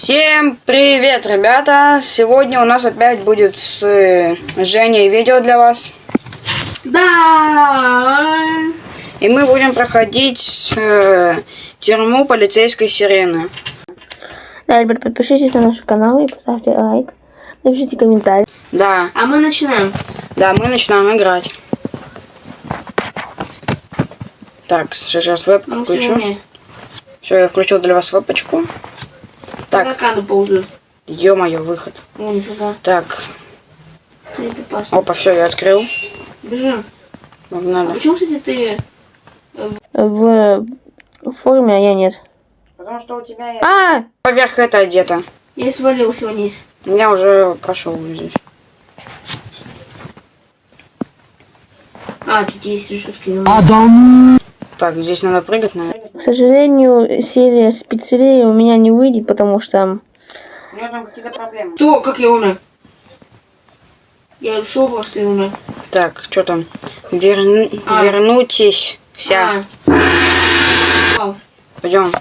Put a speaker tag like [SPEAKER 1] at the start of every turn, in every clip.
[SPEAKER 1] Всем привет, ребята! Сегодня у нас опять будет с Женей видео для вас.
[SPEAKER 2] Да!
[SPEAKER 1] И мы будем проходить тюрьму полицейской сирены.
[SPEAKER 2] Да, ребят, подпишитесь на наш канал и поставьте лайк. Напишите комментарий.
[SPEAKER 1] Да.
[SPEAKER 2] А мы начинаем.
[SPEAKER 1] Да, мы начинаем играть. Так, сейчас вебку включу. Все, я включил для вас вебочку. Так.
[SPEAKER 2] Тараканы ползают.
[SPEAKER 1] Ё-моё, выход.
[SPEAKER 2] О, нифига.
[SPEAKER 1] Так.
[SPEAKER 2] Крипипаста.
[SPEAKER 1] Опа, все, я открыл.
[SPEAKER 2] Бежим.
[SPEAKER 1] Надо.
[SPEAKER 2] А почему, кстати, ты в форме, а я нет?
[SPEAKER 1] Потому что у тебя поверх это одето.
[SPEAKER 2] Я свалился вниз.
[SPEAKER 1] У меня уже прошел здесь.
[SPEAKER 2] А, тут есть решетки.
[SPEAKER 1] Так, здесь надо прыгать, наверное.
[SPEAKER 2] К сожалению, серия с пиццерией у меня не выйдет, потому что...
[SPEAKER 1] У меня там какие-то проблемы.
[SPEAKER 2] Что? Как я умер? Я ушел просто и умер.
[SPEAKER 1] Так, что там? Вернутесь.
[SPEAKER 2] Вау.
[SPEAKER 1] Пойдем.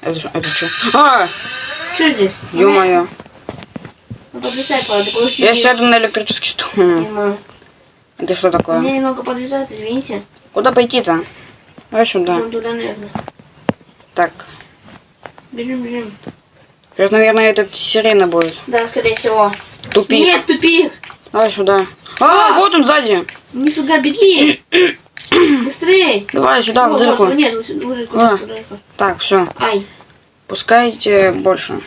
[SPEAKER 1] Это что? А!
[SPEAKER 2] Что здесь?
[SPEAKER 1] Ё-моё.
[SPEAKER 2] Ну, подвисай, правда.
[SPEAKER 1] Я сяду на электрический стул. Это что такое?
[SPEAKER 2] Меня немного подвисает, извините.
[SPEAKER 1] Куда пойти-то? Давай сюда.
[SPEAKER 2] Вон туда, наверное.
[SPEAKER 1] Так.
[SPEAKER 2] Бежим, бежим.
[SPEAKER 1] Сейчас, наверное, это сирена будет.
[SPEAKER 2] Да, скорее всего.
[SPEAKER 1] Тупик.
[SPEAKER 2] Нет, тупик!
[SPEAKER 1] Давай сюда. А, вот он сзади.
[SPEAKER 2] Нифига, беги! Быстрей!
[SPEAKER 1] Давай сюда, в дырку.
[SPEAKER 2] Нет, в дырку.
[SPEAKER 1] Так, все.
[SPEAKER 2] Ай.
[SPEAKER 1] Пускайте больше.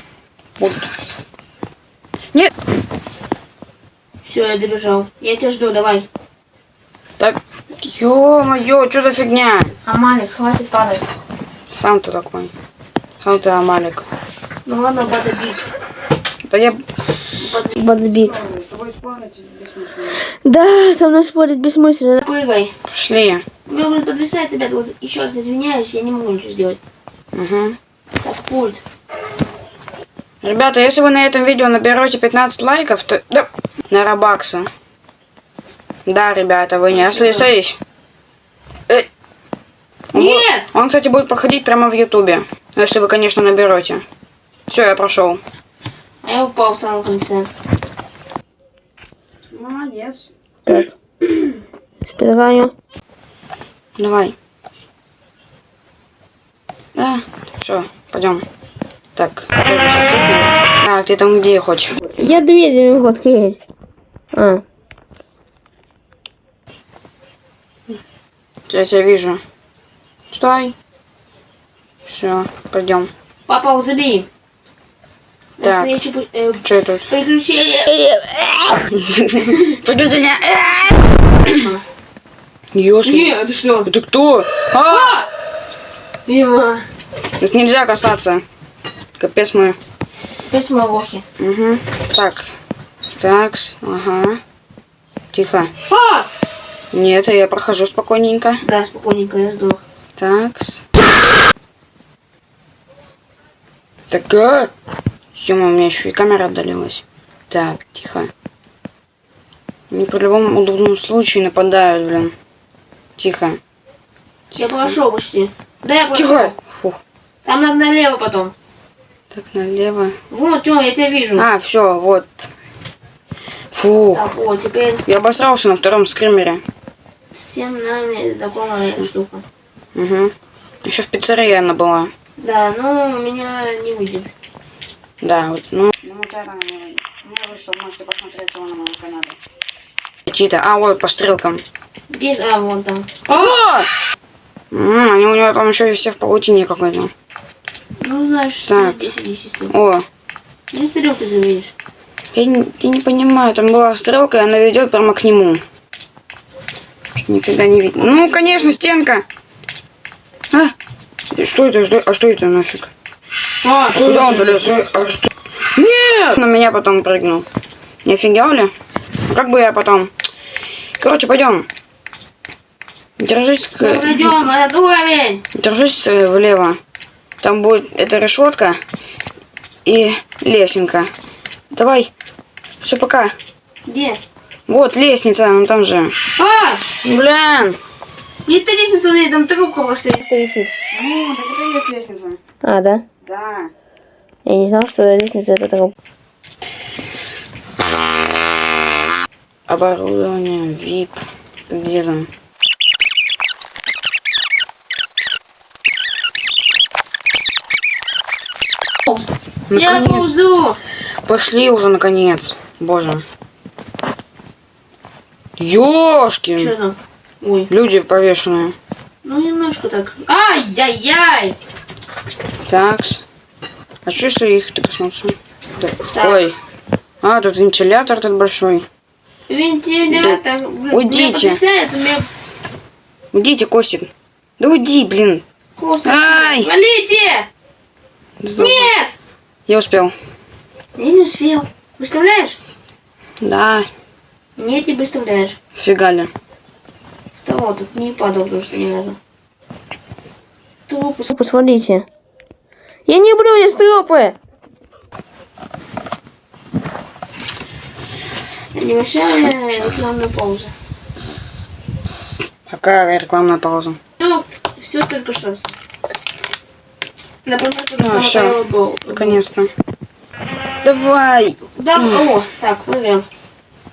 [SPEAKER 1] Будут. Нет.
[SPEAKER 2] Все, я добежал. Я тебя жду, давай.
[SPEAKER 1] Так. Ё-моё, что за фигня?
[SPEAKER 2] Амалик, хватит падать.
[SPEAKER 1] Сам ты такой. Сам ты Амалик.
[SPEAKER 2] Ну ладно, бадабик.
[SPEAKER 1] Да я...
[SPEAKER 2] Бадабик. Да, со мной спорить бессмысленно. Прыгай.
[SPEAKER 1] Пошли.
[SPEAKER 2] Меня уже подвисает, ребят, вот еще раз извиняюсь, я не могу ничего сделать.
[SPEAKER 1] Угу.
[SPEAKER 2] Так, пульт.
[SPEAKER 1] Ребята, если вы на этом видео наберете 15 лайков, то... Да. На Робакса. Да, ребята, вы не ослышались.
[SPEAKER 2] Нет!
[SPEAKER 1] Он, кстати, будет проходить прямо в Ютубе. Если вы, конечно, наберете. Все, я прошел.
[SPEAKER 2] А я упал в самом конце.
[SPEAKER 1] Молодец.
[SPEAKER 2] Так. Спидраню.
[SPEAKER 1] Давай. Да, все, пойдем. Так, что здесь открыть? А, ты там где хоть?
[SPEAKER 2] Я дверь не могу открыть. А.
[SPEAKER 1] Я тебя вижу. Стой. Все, пойдем.
[SPEAKER 2] Папа, узри.
[SPEAKER 1] Так, что это?
[SPEAKER 2] Приключения.
[SPEAKER 1] Приключения. Ёшки.
[SPEAKER 2] Нет, это что?
[SPEAKER 1] Это кто?
[SPEAKER 2] Ема.
[SPEAKER 1] Их нельзя касаться. Капец мы.
[SPEAKER 2] Опять молохи.
[SPEAKER 1] Угу. Так. Такс. Ага. Тихо. Нет, я прохожу спокойненько.
[SPEAKER 2] Да, спокойненько, я сдох.
[SPEAKER 1] Такс. Так, Ё-моё, у меня еще и камера отдалилась. Так, тихо. Они при любом удобном случае нападают, блин. Тихо.
[SPEAKER 2] Я прошел почти. Да, я прошел.
[SPEAKER 1] Тихо. Фух.
[SPEAKER 2] Там надо налево потом.
[SPEAKER 1] Так, налево.
[SPEAKER 2] Вот, Тём, я тебя вижу.
[SPEAKER 1] А, все, вот. Фух.
[SPEAKER 2] Так, вот, теперь
[SPEAKER 1] Я обосрался на втором скримере.
[SPEAKER 2] всем нами знакомая штука.
[SPEAKER 1] Угу. Еще в пиццерии она была.
[SPEAKER 2] Да, ну, у меня не выйдет.
[SPEAKER 1] Да, вот, ну... Ну, у тебя там не выйдет. У меня вышло, можете посмотреть его на моем канале. Какие-то, вот, по стрелкам.
[SPEAKER 2] Где? А, вон там.
[SPEAKER 1] Они у него там еще и все в паутине какой-то.
[SPEAKER 2] Ну, знаешь,
[SPEAKER 1] Так.
[SPEAKER 2] здесь они чистят.
[SPEAKER 1] О,
[SPEAKER 2] Где стрелку заведешь?
[SPEAKER 1] я не понимаю, там была стрелка, и она ведет прямо к нему. Нифига не видно. Ну, конечно, стенка. Что это? А что это нафиг? Куда он залез? А что? Нет! На меня потом прыгнул. Не офигел ли? Как бы я потом... Короче, пойдем. Держись...
[SPEAKER 2] Пойдем, этот уровень!
[SPEAKER 1] Держись влево. Там будет эта решетка и лесенка. Давай. Все, пока.
[SPEAKER 2] Где?
[SPEAKER 1] Вот лестница, ну там же. Блин!
[SPEAKER 2] Где ты лестницу увидел? Там трубка просто висит.
[SPEAKER 1] Ну, так это и есть лестница.
[SPEAKER 2] А, да?
[SPEAKER 1] Да.
[SPEAKER 2] Я не знал, что лестница это такая.
[SPEAKER 1] Оборудование, VIP. Ты где там?
[SPEAKER 2] Я
[SPEAKER 1] Наконец.
[SPEAKER 2] ползу!
[SPEAKER 1] Пошли уже, наконец. Боже. Ёшки.
[SPEAKER 2] Что там? Ой.
[SPEAKER 1] Люди повешенные.
[SPEAKER 2] Ну, немножко так. Ай-яй-яй!
[SPEAKER 1] Такс. А что если их-то коснуться?
[SPEAKER 2] Так.
[SPEAKER 1] Ой. А, тут вентилятор этот большой.
[SPEAKER 2] Вентилятор. Блин,
[SPEAKER 1] Уйдите.
[SPEAKER 2] Меня потрясает, у меня
[SPEAKER 1] Уйдите, Костик. Да уйди, блин.
[SPEAKER 2] косточки.
[SPEAKER 1] Ай!
[SPEAKER 2] Валите! Нет!
[SPEAKER 1] Я успел.
[SPEAKER 2] Я не успел. Выставляешь?
[SPEAKER 1] Да.
[SPEAKER 2] Нет, не выставляешь.
[SPEAKER 1] Фига ли.
[SPEAKER 2] С того тут не падал, потому что не надо. Трупы. Посмотрите. Я не люблю здесь трупы. Небольшая рекламная пауза.
[SPEAKER 1] Какая рекламная пауза?
[SPEAKER 2] Все только что. Например, только
[SPEAKER 1] А,
[SPEAKER 2] самое
[SPEAKER 1] всё.
[SPEAKER 2] первое было.
[SPEAKER 1] Наконец-то. Давай.
[SPEAKER 2] Да, о, так, проверим.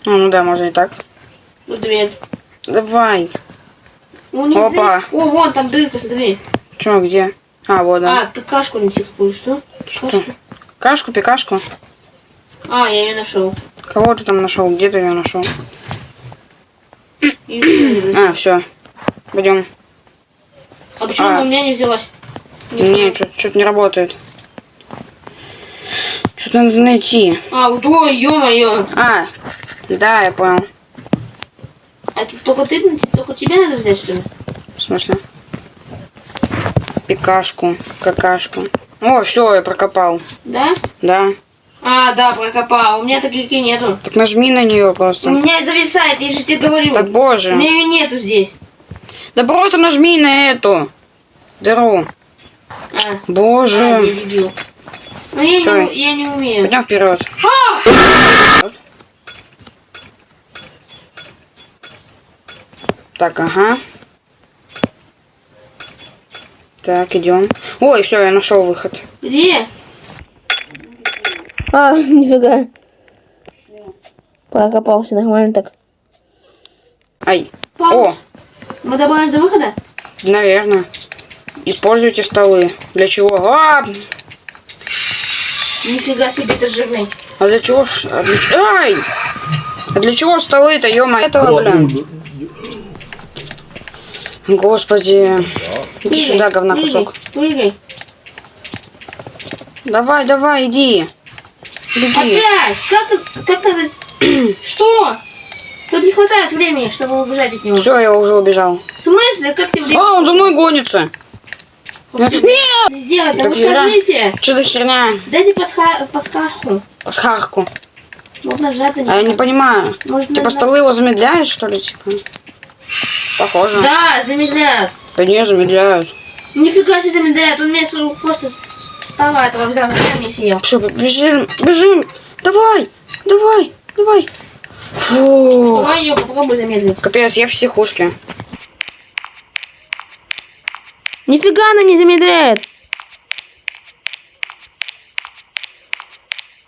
[SPEAKER 1] Ну да, можно и так.
[SPEAKER 2] Вот дверь.
[SPEAKER 1] Давай.
[SPEAKER 2] О, не
[SPEAKER 1] Опа.
[SPEAKER 2] дверь. О, вон там дырка, смотри.
[SPEAKER 1] Че, где? А, вот, да.
[SPEAKER 2] А, ты кашку неси какую, что?
[SPEAKER 1] Что? Кашку, пикашку?
[SPEAKER 2] А, я ее нашел.
[SPEAKER 1] Кого ты там нашел? Где ты ее нашел? А, все. Пойдем.
[SPEAKER 2] А почему
[SPEAKER 1] А.
[SPEAKER 2] у меня не взялась?
[SPEAKER 1] Не, что-то не работает. Что-то надо найти.
[SPEAKER 2] А, вот, ой, ё-моё.
[SPEAKER 1] А, да, я понял.
[SPEAKER 2] А это только тебе надо взять, что ли?
[SPEAKER 1] В смысле? Пикашку, какашку. О, все, я прокопал.
[SPEAKER 2] Да?
[SPEAKER 1] Да.
[SPEAKER 2] А, да, прокопал. У меня таких нету.
[SPEAKER 1] Так нажми на нее
[SPEAKER 2] У
[SPEAKER 1] просто.
[SPEAKER 2] меня зависает, я же тебе говорю.
[SPEAKER 1] Да боже.
[SPEAKER 2] У меня ее нету здесь.
[SPEAKER 1] Да просто нажми на эту дыру.
[SPEAKER 2] А,
[SPEAKER 1] Боже.
[SPEAKER 2] я дебил. Но
[SPEAKER 1] Всё.
[SPEAKER 2] я не умею.
[SPEAKER 1] Пойдем вперед. Так, ага. Так, идем. Ой, все, я нашел выход.
[SPEAKER 2] Где? А, нифига. Прокопался нормально так.
[SPEAKER 1] Ай.
[SPEAKER 2] Пауз.
[SPEAKER 1] О,
[SPEAKER 2] Мы добрались до выхода?
[SPEAKER 1] наверное. Используйте столы. Для чего?
[SPEAKER 2] Нифига себе, ты жирный.
[SPEAKER 1] А для чего? Ай! А для чего столы-то, ё-моё? Этого, блин. Господи. Иди сюда, говна кусок.
[SPEAKER 2] Прыгай.
[SPEAKER 1] Давай, давай, иди. Беги.
[SPEAKER 2] Опять? Как надо... Что? Тут не хватает времени, чтобы убежать от него.
[SPEAKER 1] Все, я уже убежал.
[SPEAKER 2] В смысле? Как тебе время?
[SPEAKER 1] А, он за мной гонится. Нет!
[SPEAKER 2] Сделать,
[SPEAKER 1] Так
[SPEAKER 2] вы
[SPEAKER 1] хера.
[SPEAKER 2] скажите.
[SPEAKER 1] Что за херня?
[SPEAKER 2] Дайте подсказку.
[SPEAKER 1] Схарку.
[SPEAKER 2] Вот нажать на
[SPEAKER 1] А я не
[SPEAKER 2] него.
[SPEAKER 1] понимаю.
[SPEAKER 2] Можно
[SPEAKER 1] Типа
[SPEAKER 2] нажать.
[SPEAKER 1] столы его замедляют, что ли? Типа? Похоже.
[SPEAKER 2] Да, замедляют.
[SPEAKER 1] Да не, замедляют.
[SPEAKER 2] Нифига себе замедляют. Он мне просто с стола этого взял, я не съел.
[SPEAKER 1] Все, бежим, бежим. Давай, давай, давай. Фу.
[SPEAKER 2] Давай ее попробуй замедлить.
[SPEAKER 1] Капец, я в психушке.
[SPEAKER 2] Нифига она не замедляет.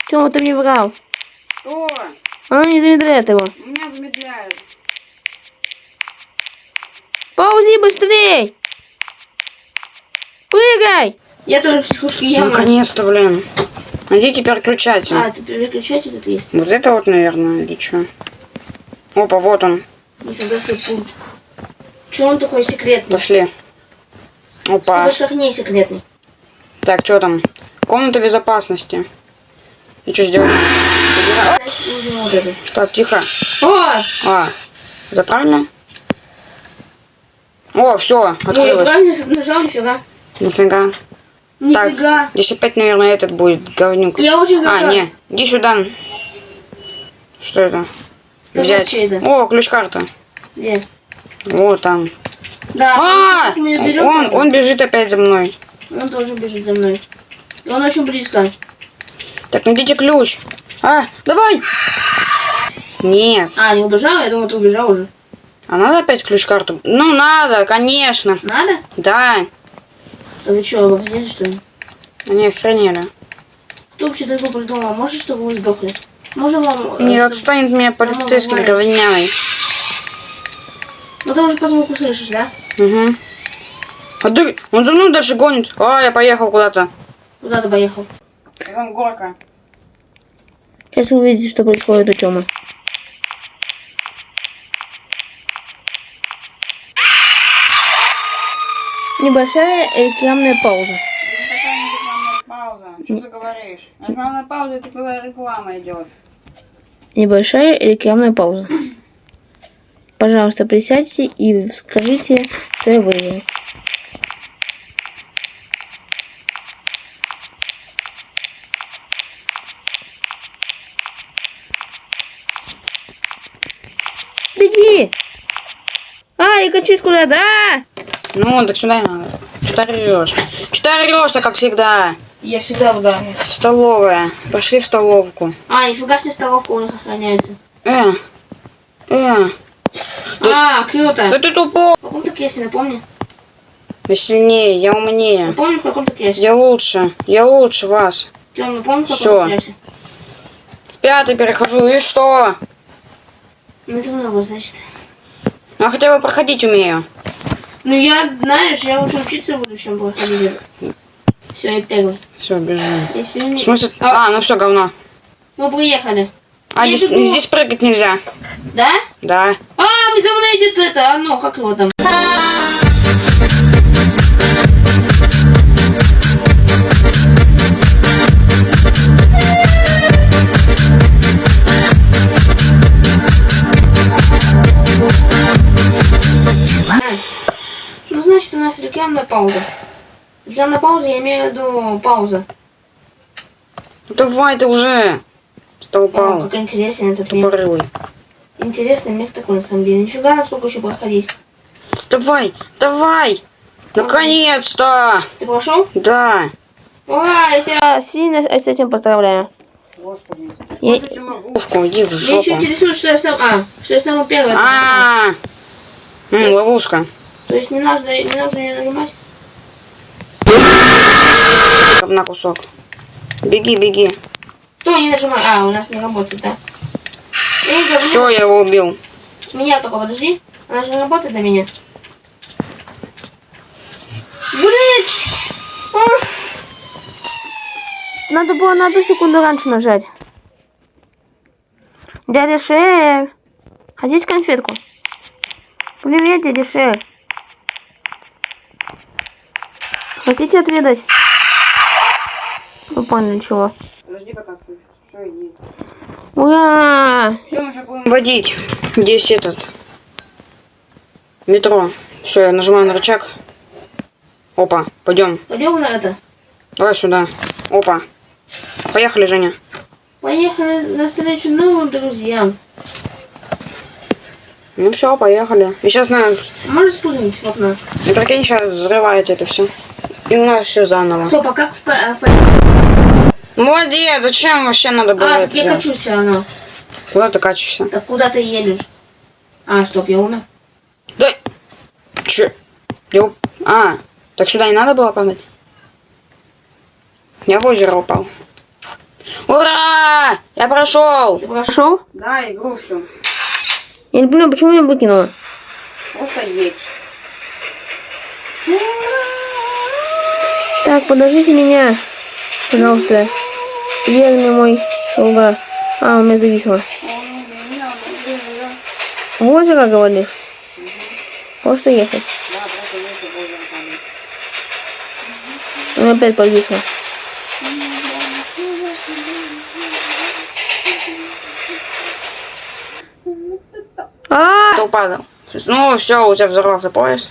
[SPEAKER 2] Тёма, ты мне врал.
[SPEAKER 1] Что?
[SPEAKER 2] Она не замедляет его.
[SPEAKER 1] Меня замедляют.
[SPEAKER 2] Паузи быстрей! Прыгай! Я тоже в психушке ем.
[SPEAKER 1] Наконец-то, блин. А где теперь переключатель?
[SPEAKER 2] А, ты переключатель тут есть?
[SPEAKER 1] Вот это вот, наверное, или что? Опа, вот он.
[SPEAKER 2] Нифига себе пульт. Чё он такой секретный?
[SPEAKER 1] Пошли. Опа.
[SPEAKER 2] Больше как не секретный.
[SPEAKER 1] Так, что там? Комната безопасности. И что сделать?
[SPEAKER 2] Значит, нужно вот это.
[SPEAKER 1] Так, тихо.
[SPEAKER 2] О!
[SPEAKER 1] А, это правильно? О, все,
[SPEAKER 2] Ой,
[SPEAKER 1] открылось.
[SPEAKER 2] правильно нажал, нифига.
[SPEAKER 1] Нифига.
[SPEAKER 2] Нифига.
[SPEAKER 1] Так, здесь опять, наверное, этот будет говнюк.
[SPEAKER 2] Я очень
[SPEAKER 1] А,
[SPEAKER 2] рада.
[SPEAKER 1] не, иди сюда. Что это?
[SPEAKER 2] Это
[SPEAKER 1] Взять.
[SPEAKER 2] вообще это?
[SPEAKER 1] О, ключ-карта.
[SPEAKER 2] Где?
[SPEAKER 1] Вот там.
[SPEAKER 2] Да,
[SPEAKER 1] А,
[SPEAKER 2] мы её берём,
[SPEAKER 1] он бежит опять за мной.
[SPEAKER 2] Он тоже бежит за мной. И он очень близко.
[SPEAKER 1] Так, найдите ключ. А, давай. Нет.
[SPEAKER 2] А, не убежал? Я думал, ты убежал уже.
[SPEAKER 1] А надо опять ключ-карту? Ну, надо, конечно.
[SPEAKER 2] Надо?
[SPEAKER 1] Да.
[SPEAKER 2] Да вы что, обалдели, что ли?
[SPEAKER 1] Они охренели.
[SPEAKER 2] Кто вообще такой придумал? Может, чтобы вы сдохли? Можно вам...
[SPEAKER 1] Не отстанет меня полицейский
[SPEAKER 2] знаешь.
[SPEAKER 1] говняный.
[SPEAKER 2] Ну ты уже по звуку слышишь, да?
[SPEAKER 1] Угу. А ты, он за мной дальше гонит. А, я поехал куда-то.
[SPEAKER 2] Куда ты поехал?
[SPEAKER 1] Там горка.
[SPEAKER 2] Сейчас увидите, что происходит у Тёмы. Небольшая рекламная пауза.
[SPEAKER 1] Это такая не рекламная пауза. Что ты говоришь? Рекламная пауза, это когда реклама идет.
[SPEAKER 2] Небольшая рекламная пауза. Пожалуйста, присядьте и скажите, что я выиграл. Беги! А, и качись куда-то, а!
[SPEAKER 1] Ну, так сюда и надо. Что ты орешь? Что ты орешь-то, как всегда?
[SPEAKER 2] Я всегда ударю.
[SPEAKER 1] Столовая. Пошли в столовку.
[SPEAKER 2] А, нифига себе столовка у них охраняется.
[SPEAKER 1] Э.
[SPEAKER 2] А, круто.
[SPEAKER 1] Да ты тупой.
[SPEAKER 2] В каком-то кресе, напомни.
[SPEAKER 1] Я сильнее, я умнее.
[SPEAKER 2] Напомни, в каком-то кресе.
[SPEAKER 1] Я лучше вас.
[SPEAKER 2] Тём, напомни, в
[SPEAKER 1] Всё.
[SPEAKER 2] каком-то кресе.
[SPEAKER 1] В 5-й перехожу, и что?
[SPEAKER 2] Ну, это много, значит.
[SPEAKER 1] Я хотя бы проходить умею.
[SPEAKER 2] Ну, я, знаешь, я лучше учиться буду, чем проходить. Все, я первый.
[SPEAKER 1] Все, бежим.
[SPEAKER 2] Если не...
[SPEAKER 1] В смысле? А, ну все, говно.
[SPEAKER 2] Мы приехали.
[SPEAKER 1] А
[SPEAKER 2] Я
[SPEAKER 1] здесь,
[SPEAKER 2] бегу.
[SPEAKER 1] здесь прыгать нельзя.
[SPEAKER 2] Да?
[SPEAKER 1] Да.
[SPEAKER 2] А, мне за мной идет это, оно, как его там? Ну, значит, у нас рекламная пауза. Рекламная пауза, я имею в виду пауза.
[SPEAKER 1] Ну давай ты уже.
[SPEAKER 2] О,
[SPEAKER 1] Столбал.
[SPEAKER 2] как интересно этот мир.
[SPEAKER 1] Тупорылый.
[SPEAKER 2] Интересный мир такой, на самом деле. Нифига, насколько еще проходить.
[SPEAKER 1] Давай, давай. Наконец-то.
[SPEAKER 2] Ты прошел?
[SPEAKER 1] Да.
[SPEAKER 2] Ура, я тебя сильно с этим поздравляю.
[SPEAKER 1] Господи.
[SPEAKER 2] Я-
[SPEAKER 1] Ловушку, иди в
[SPEAKER 2] Меня еще
[SPEAKER 1] жопу.
[SPEAKER 2] интересует, что я сам... что я самый первый.
[SPEAKER 1] Ловушка.
[SPEAKER 2] То есть не нужно ее нажимать?
[SPEAKER 1] Говна кусок. Беги, беги.
[SPEAKER 2] Кто не нажимает? А, у нас не работает, да? Я не говорю,
[SPEAKER 1] Все, я его убил.
[SPEAKER 2] меня только подожди. Она же не работает на меня. Блять! Надо было на 1 секунду раньше нажать. Дядя Шер, хотите конфетку? Привет, дядя Шер. Хотите отведать? Вы поняли, чего?
[SPEAKER 1] Подожди, пока включится. Все, иди.
[SPEAKER 2] Ура!
[SPEAKER 1] Все, мы сейчас будем водить. Здесь этот. Метро. Все, я нажимаю на рычаг. Опа, пойдем.
[SPEAKER 2] Пойдем на это.
[SPEAKER 1] Давай сюда. Опа. Поехали, Женя.
[SPEAKER 2] Поехали навстречу новым друзьям.
[SPEAKER 1] Ну все, поехали. И сейчас, наверное,
[SPEAKER 2] Можешь спрыгнуть в окно?
[SPEAKER 1] и прикинь, сейчас взрывается это все. И у нас все заново.
[SPEAKER 2] Стоп, а как
[SPEAKER 1] Молодец, зачем вообще надо было
[SPEAKER 2] А,
[SPEAKER 1] это
[SPEAKER 2] так я
[SPEAKER 1] делать?
[SPEAKER 2] качусь все равно.
[SPEAKER 1] Куда ты качешься?
[SPEAKER 2] Так куда ты едешь? А, стоп, я умер.
[SPEAKER 1] Да. Че? Так сюда не надо было падать? Я в озеро упал. Ура! Я прошел!
[SPEAKER 2] Ты прошел?
[SPEAKER 1] Да, игру всю.
[SPEAKER 2] Я не понимаю, почему меня выкинуло?
[SPEAKER 1] Просто едь.
[SPEAKER 2] Так, подождите меня. Пожалуйста. Верный мой слуга. А, у меня зависло. В озеро, говоришь? Просто ехать.
[SPEAKER 1] Да, просто едь в озеро падать.
[SPEAKER 2] У меня опять повисло.
[SPEAKER 1] Ты упадал. Ну все, у тебя взорвался поезд.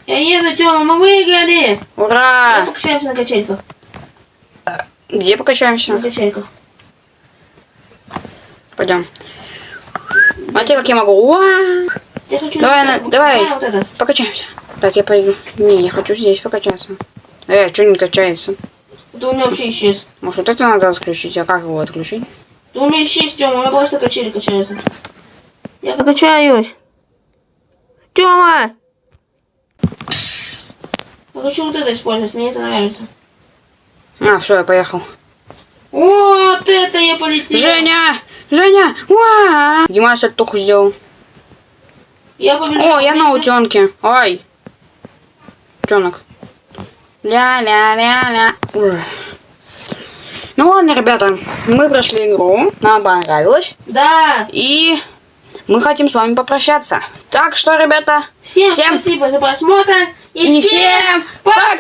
[SPEAKER 2] Я еду, Тёма, мы выиграли!
[SPEAKER 1] Ура!
[SPEAKER 2] Мы покачаемся на качельках.
[SPEAKER 1] Где покачаемся?
[SPEAKER 2] На качельках.
[SPEAKER 1] Пойдем. Смотри, как я могу. Уа!
[SPEAKER 2] Я хочу
[SPEAKER 1] Давай, давай.
[SPEAKER 2] вот это.
[SPEAKER 1] Покачаемся. Так, я пойду. Не, я хочу здесь покачаться. Что не качается?
[SPEAKER 2] Это у меня вообще исчез.
[SPEAKER 1] Может, вот это надо отключить? А как его отключить?
[SPEAKER 2] Это у меня исчез, Тёма, у меня просто качели качаются. Я покачаюсь. Тёма! Я хочу вот это использовать, мне это нравится.
[SPEAKER 1] Все, я поехал.
[SPEAKER 2] Вот это я полетел.
[SPEAKER 1] Женя! Уа! Дима сальтуху сделал.
[SPEAKER 2] Я побежал.
[SPEAKER 1] О, я на утенке. Ой. Утенок. Ля-ля-ля-ля. Ух. Ну ладно, ребята, мы прошли игру, нам понравилось.
[SPEAKER 2] Да.
[SPEAKER 1] И мы хотим с вами попрощаться. Так что, ребята,
[SPEAKER 2] Всем спасибо за просмотр. И
[SPEAKER 1] всем пока!